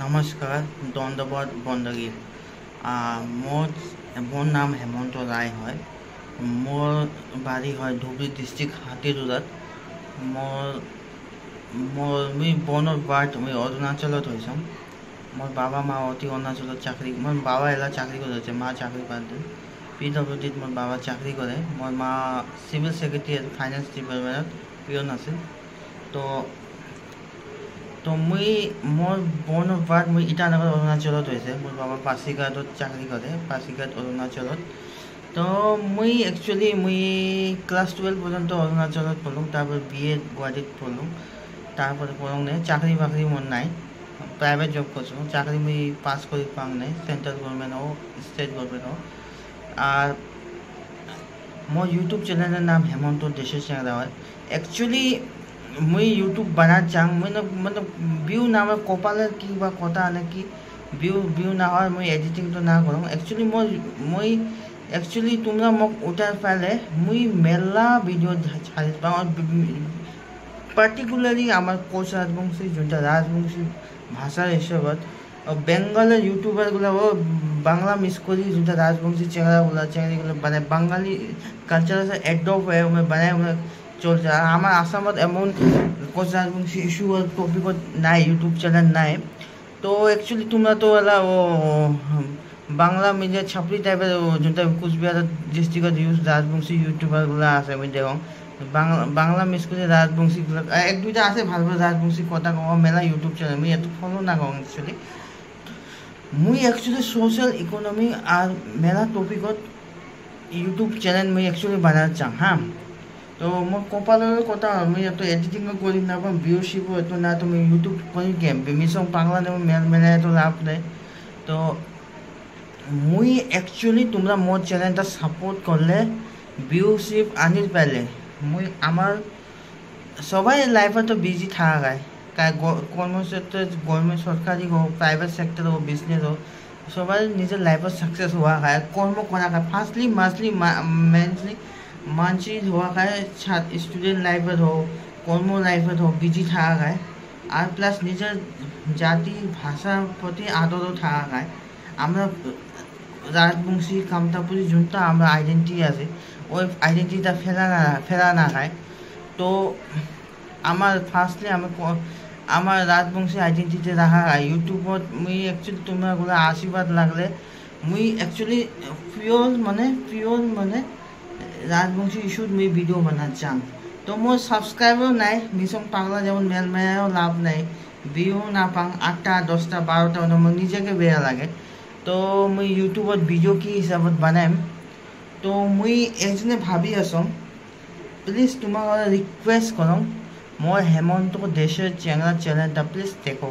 নমস্কাৰ দণ্ডবত বন্দগীত মোৰ নাম হেমন্ত ৰায় হয়। মোৰ বাড়ি হয় ধুবুৰী ডিষ্ট্ৰিক্ট হাতীৰুৰাত। মই বনৰ বাৰ্ড মই অৰুণাচলত হৈছোঁ। মোৰ বাবা মা অতি অৰুণাচলত চাকৰি, মোৰ বাবা এলা চাকৰি কৰিছে, মা চাকৰি পাইছে PWDত। মোৰ বাবা চাকৰি কৰে, মোৰ মা চিভিল ছেক্ৰেটাৰী আৰু ফাইনেন্স ডিপাৰ্টমেণ্টত পিয়ন আছিল। তো মোৰ বনৰ বাৰ্ড মই ইটানগৰ অৰুণাচলত হৈছে। মোৰ বাবা পাছিঘাটত চাকৰি কৰে, পাছিঘাট অৰুণাচলত। তো মই ক্লাছ 12 পৰ্যন্ত অৰুণাচলত পঢ়লোঁ, তাৰপৰা BA গুৱাহাটীত পঢ়লোঁ। তাৰপৰা পঢ়োঁ নাই, চাকৰি বাকৰি মোৰ নাই, প্ৰাইভেট জব কৰিছোঁ। চাকৰি মই পাছ কৰি পাওঁ নাই, চেণ্ট্ৰেল গভৰ্ণমেণ্ট হওক ষ্টেট গভৰ্ণমেণ্ট হওক। আৰ মোৰ ইউটিউব চেনেলের নাম হেমন্ত দেশের চেংরা হয়। একচুয়ালি মই ইউটিউব বানাত চাং, মানে ভিউ না আমার কপালের কি বা কথা নাকি ভিউ না হয়, মই এডিটিংটো না করো। একচুয়ালি তোমরা মোক উঠার পালে মই মেলা ভিডিও ছাড়ি পাওঁ। পার্টিকুলারলি আমার কোচ রাজবংশী যোনটা রাজবংশী ভাষার হিসাবত বেঙ্গলের ইউটিউবারগুলো বাংলা মিস করি, যোনটা রাজবংশী চেংড়াগুলো মানে বাঙালি কালচার এডপ্ট হয়ে বানায় চলছে। আর আমার আসামত এমন কোচ রাজবংশী ইস্যু টপিকত নাই, ইউটিউব চ্যানেল নাই। তো একচুয়ালি তোমরা তো এলা বাংলা মিডিয়া ছাপড়ি টাইপের যোনটা কোচবিহার ডিস্ট্রিক্টত রাজবংশী ইউটিউবারগুলো আছে, আমি দেখো বাংলা মিস করে রাজবংশীগুলো এক দুইটা আছে ভাল ভাল রাজবংশী কথা কওঁ, মেলা ইউটিউব চ্যানেল আমি এত ফলো না কওঁ। একচুয়ালি সোশ্যাল ইকোনমি আর মেলা টপিকত ইউটিউব চ্যানেল মই একচুয়ালি বানাতে চাওঁ হা। তো মোৰ কপালের কথা আমি এত এডিটিংও করি না পাম, ভিউশিপও এত না, তুমি ইউটিউব করি কেম মিসং বাংলা নেব মেলা এত লাভ নাই। তো একচুয়ালি তোমরা মোর চ্যানেলটা সাপোর্ট করলে ভিউশিপ আনি পাইলে আমার সবাই লাইফে তো বিজি থাকা যায়, কর্মক্ষেত্রে গভর্নমেন্ট সরকারি হোক, প্রাইভেট সেক্টর হোক, বিজনেস হোক, সবাই নিজের লাইফত সাকসেস হওয়া খায়, কর্ম করা খায়। ফার্স্টলি মান্থলি হওয়া খায়, স্টুডেন্ট লাইফত হোক, কর্ম লাইফত হোক বিজি থাকা খায়। আর প্লাস নিজের জাতি ভাষার প্রতি আদরও থাকা খায়। আমরা রাজবংশী কামতাপুরি যোনটা আমরা আইডেন্টিটি আছে, ওই আইডেন্টিটিটা ফেরা না খায়। তো আমার ফার্স্টলি আমার রাজবংশী আইডেন্টিটি রাখা হয় ইউটিউবত। একচুয়ালি তোমরা আশীর্বাদ লাগলে একচুয়ালি পিওর মানে রাজবংশী ইস্যুত ভিডিও বানাতে চাং। তো মোর সাবস্ক্রাইবারও নাই, মিসং পাগলা যেমন মেলমেলাও লাভ নাই, ভিউ না পাং 8টা 10টা 12টা আমার নিজেকে বেয়া লাগে। তো ইউটিউবত ভিডিও কি হিসাবত বানাইম। তো এজনে ভাবি আছোঁ, প্লিজ তোমাক রিকোয়েস্ট করম মোর হেমন্ত দেশের চেংরা চ্যানেলটা প্লিজ দেখো।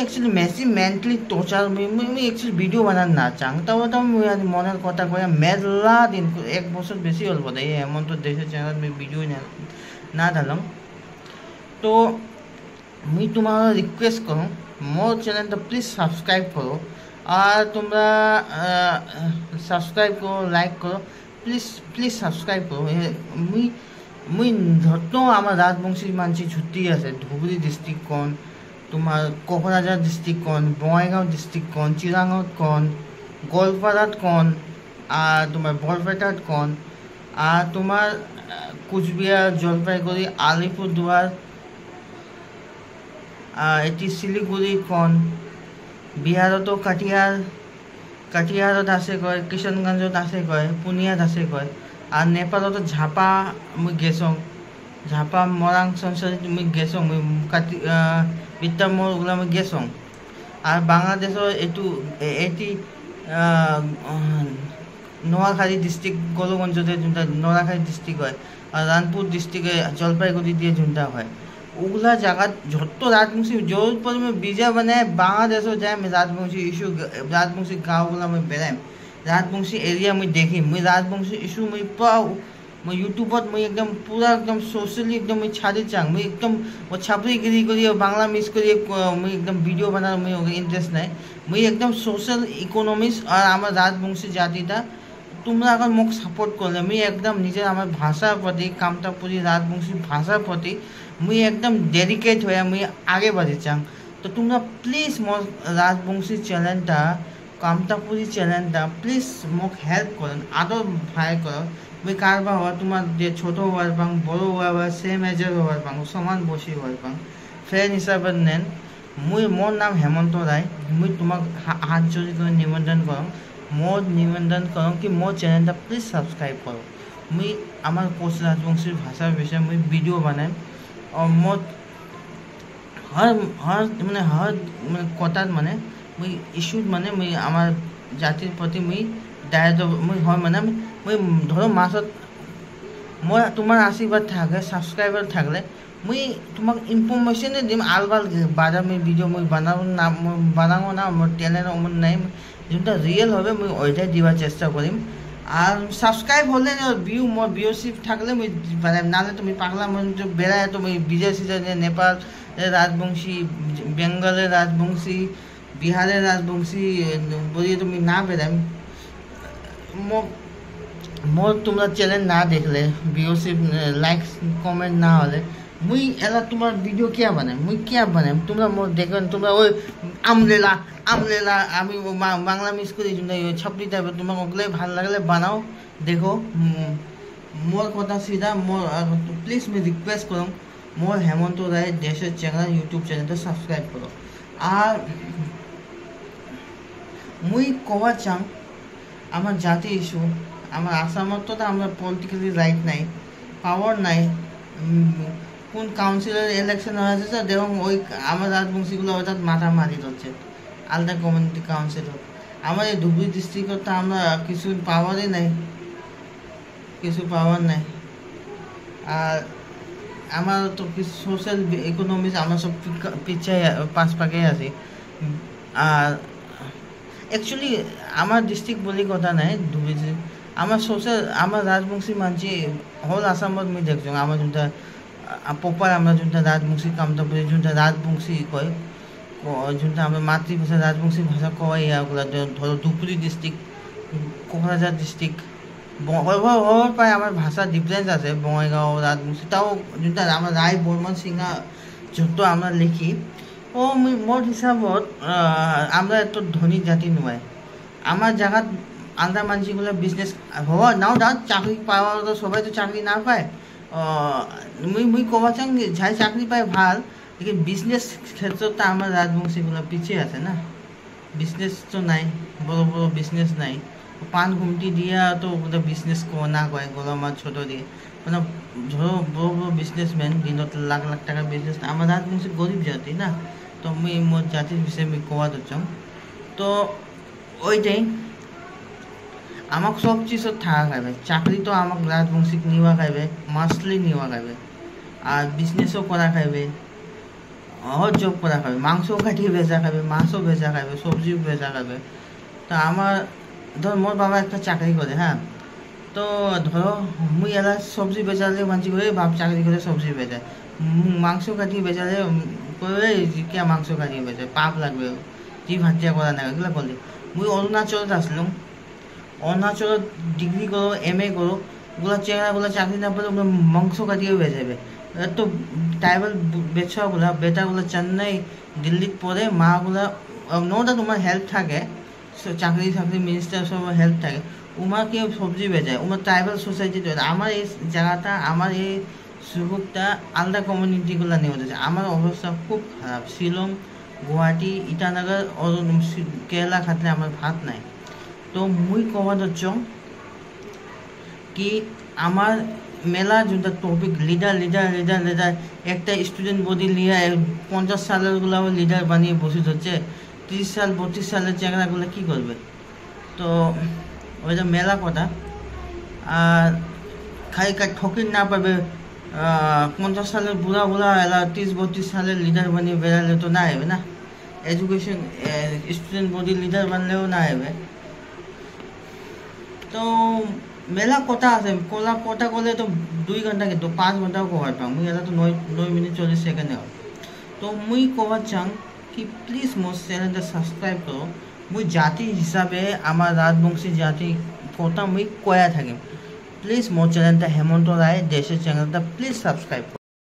Actually mentally torture, actually video বানান না চাং। তাও মনের কথা কয়ে মেলা দিন 1 বছর বেশি হল বোধ এই হেমন্ত দেশের চ্যানেল ভিডিও না ঢালাম। তো তোমার রিকোয়েস্ট করো মোর চ্যানেলটা প্লিজ সাবস্ক্রাইব করো। আর তোমরা সাবস্ক্রাইব করো, লাইক করো, প্লিজ সাবস্ক্রাইব করো। ধরতো আমার রাজবংশী মানসি ছুটি আছে ধুবুৰী ডিস্ট্ৰিক্ট কন, তোমাৰ কোকৰাঝাৰ ডিস্ট্ৰিক্ট কন, বঙাইগাঁও ডিস্ট্ৰিক্ট কন, চিৰাঙত কন, গোৱালপাৰাত কন, আৰ তোমাৰ বৰপেটাত কন, আর তোমার কোচবিহার, জলপাইগুড়ি, আলিপুরদুয়ার, এটি শিলিগুড়ি কন, বিহারতো কাটিহারত আছে কয়, কিষাণগঞ্জত আছে কয়, পুনিয়াত আছে কয়। আর নেপালতো ঝাপা গেছং, ঝাপা মৰাং সংসদ গেছং, বিদ্যামোর ওগুলো গেছং। আর বাংলাদেশের এটি নোয়াখালী ডিস্ট্রিক্ট গোলগঞ্জতে যোনটা নোয়াখালী ডিস্ট্রিক্ট হয়, আর রানপুর ডিস্ট্রিক্টে জলপাইগুড়ি দিয়ে যোনটা হয়, ওগুলা জায়গা যত রাজবংশী জোর পরিমাণ বিজা বানায় বাংলাদেশও যায়। আমি রাজবংশী ইস্যু রাজবংশী গাঁওগুলো বেড়াইম, রাজবংশী এরিয়া দেখিম, রাজবংশী ইস্যু পাও। ইউটিউবত একদম পুরা একদম সোশ্যালি একদম ছাড়ি চাং। একদম ছাপড়িগিরি করি বাংলা মিস করি একদম ভিডিও বানার ইন্টারেস্ট নাই। একদম সোশ্যাল ইকোনমিক্স আর আমার রাজবংশী জাতিটা তোমরা এখন মোক সাপোর্ট করলে একদম নিজের আমার ভাষার প্রতি, কামতাপুরি রাজবংশী ভাষার প্রতি একদম ডেডিকেট হয়ে আগে বাড়ি চাং। তো তোমরা প্লিজ মোর রাজবংশী চ্যানেলটা কামতাপুরি চ্যানেলটা প্লিজ মোক হেল্প করেন আদর ভাই করো মুই কারবা হওয়া তোমার যে ছোট হওয়ার পাং বড় হওয়ার সেম এজের হওয়ার পাং সমান বসি হওয়ার পাং ফ্রেন্ড হিসাবে নেন মুই মোর নাম হেমন্ত রায় মুই তোমাক হাত জড়ি করে নিমন্ত্রণ করম মোর নিমন্ত্রণ করম কি মোর চ্যানেলটা প্লিজ সাবস্ক্রাইব করো মুই আমার কোচ রাজবংশীর ভাষার বিষয়ে মুই ভিডিও বানাই মোর हर कथात माने मुई इश्यूज माने मुई आमार जातिर प्रति मुई दायित्व मुई हय माने मुई धरो मासत मोर तुम्हार आशीर्वाद थाके सबस्क्राइबर थाकले मुई तुमाक इनफरमेशन दिम आलबाल बाजा मुई भिडिओ मुई बनाबो ना मोर टैलेंट ओमन नाइ जोंटा रियल होबे मुई ओइटाई दिबार चेष्टा करिम আর সাবস্ক্রাইব হলে ভিউ মোর ভিউশিপ থাকলে মুই বানাইম নালে তুমি পাগলা মন বেড়ায় তুমি বিদেশ নেপাল রাজবংশী বেঙ্গলের রাজবংশী বিহারের রাজবংশী বলিয়ে তুমি না বেড়াইম মোর তোমরা চ্যানেল না দেখলে ভিউশিপ লাইক কমেন্ট না হলে মুই এলা তোমার ভিডিও কিয়া বানাইম মুই কিয়া বানাইম তোমরা মোর দেখবেন তোমরা ওই আমলেলা আমি বাংলা মিস করি ছাপড়ি টাইপের তোমার ওগুলোই ভাল লাগলে বানাও দেখো মোর কথা সিধা মোর প্লিজ মুই রিকোয়েস্ট করম মোর হেমন্ত রায় দেশের চ্যানেল ইউটিউব চ্যানেলটা সাবস্ক্রাইব করো আর মুই কবা চাং আমার জাতি ইস্যু আমার আসামত তো আমরা পলিটিক্যালি রাইট নাই পাওয়ার নাই কোন কাউন্সিলর ইলেকশন হয়েছে তো দেখুন ওই আমার রাজবংশীগুলো ওটা মাথা মারি হচ্ছে আলাদা কমিউনিটি কাউন্সিলর আমার এই ধুবড়ী ডিস্ট্রিক্টত তো আমরা কিছু পাওয়ারই নাই আর আমার তো সোশ্যাল ইকোনমিক্স আমরা সব পিছিয়ে পাশ পাকে আছি আর অ্যাকচুয়ালি আমার ডিস্ট্রিক্ট বলে কথা নাই ধুবড়ী আমার সোশ্যাল আমার রাজবংশী মানছি হোল আসামত মুই দেখছো আমার যোনটা প্রপার আমরা যোনটা রাজবংশী কামতাপুরি যোনটা রাজবংশী কয় যোনটা আমরা মাতৃভাষা রাজবংশী ভাষা কয় ইয়াগুলা ধরো ধুবড়ী ডিস্ট্রিক্ট কোকরাঝার ডিস্ট্রিক্ট হওয়ার পায় আমার ভাষা ডিফারেন্স আছে বঙ্গাইগাঁও রাজবংশী তাও যোনটা আমরা রায় বর্মন সিংহা যত আমরা লিখি ও মোর হিসাবত আমরা এত ধনী জাতি নয় আমার জায়গাত আলাদা মানুষগুলো বিজনেস হওয়া নাও দাঁত চাকরি পাওয়া তো সবাই তো চাকরি না পায় মুই কবা চাং যাই চাকরি পায় ভাল लेकिन बिजनेस क्षेत्रत आमार राजबंशीगुलो पिछे आछे ना बिजनेस तो नाई बड़ो बड़ो बिजनेस नाई पान घुमटी दिया तो बिजनेस ना कय गला माछ छोटो दिए মানে ধরো বড় বড় বিজনেসম্যান দিনত লাখ লাখ টাকা বিজনেস আমার রাজবংশী গরিব জাতি না তো মুই মোর জাতির বিষয়ে আমি কোয়া দিচ্ছাম তো ওইটাই আমাক সব চিজত থাকা খাইবে চাকরি তো আমাক রাজবংশীক নিবা খাইবে মাছলি নিবা খাইবে আর বিজনেসও করা খাইবে হজ জব করা খাবে মাংসও কাটিয়ে বেচা খাবে মাছও বেচা খাবে সবজিও বেচা খাবে তো আমার ধর মোর বাবা একটা চাকরি করে হ্যাঁ তো ধরো মুই এলা সবজি বেচালে মানছি করে বাপ চাকরি করে সবজি বেচায় মাংস কাটিয়ে বেচালে করে কিয়া মাংস কাটিয়ে বেচায় পাপ লাগবে জি ভাতিয়া করা না এগুলো বলে মুই অরুণাচলত আসলাম অরুণাচলত ডিগ্রি করো MA করো ওগুলো চেহারাগুলো চাকরি না পেলে ওগুলো মাংস কাটিয়েও বেচাবে তো ট্রাইবাল বেচাগুলা বেটাগুলো চেন্নাই দিল্লিত পড়ে মাগুলা নোটা তোমার হেল্প থাকে চাকরি মিনিস্টার সব হেল্প থাকে উমার কেউ সবজি বেচায় উমার ট্রাইবাল সোসাইটি আমার এই জায়গাটা আমার এই সুযোগটা আলাদা কমিউনিটিগুলো নিয়ে হতেছে আমার অবস্থা খুব খারাপ শিলং গুয়াহাটি ইটানগর কেরালা খাতলে আমার ভাত নাই তো মুই কবা হচ্ছ কি আমার মেলা যোনটা টপিক লিডার একটা স্টুডেন্ট বডি লিয়া 50 সালের গুলো লিডার বানিয়ে বসে হচ্ছে 30 সাল 32 সালের চেংড়াগুলো কি করবে তো ওইটা মেলা কথা আর খাই ঠকির না পাবে 50 সালের বুড়া এলা 30-32 সালের লিডার বানিয়ে বেড়ালে তো না হবে না এডুকেশন স্টুডেন্ট বডি লিডার বানলেও না হবে তো মেলা কথা আছে কথা করলে তো 2 ঘন্টা কিন্তু 5 ঘন্টাও কভার পাম মুই এটা তো 9 মিনিট 40 সেকেন্ডে হয় তো মুই কবার চাং কি প্লিজ মোর চ্যানেলটা সাবস্ক্রাইব করো মুই জাতি হিসাবে আমার রাজবংশী জাতি কথা মুই কয়া থাকিম প্লিজ মোর চ্যানেলটা হেমন্ত রায় দেশের চ্যানেলটা প্লিজ সাবস্ক্রাইব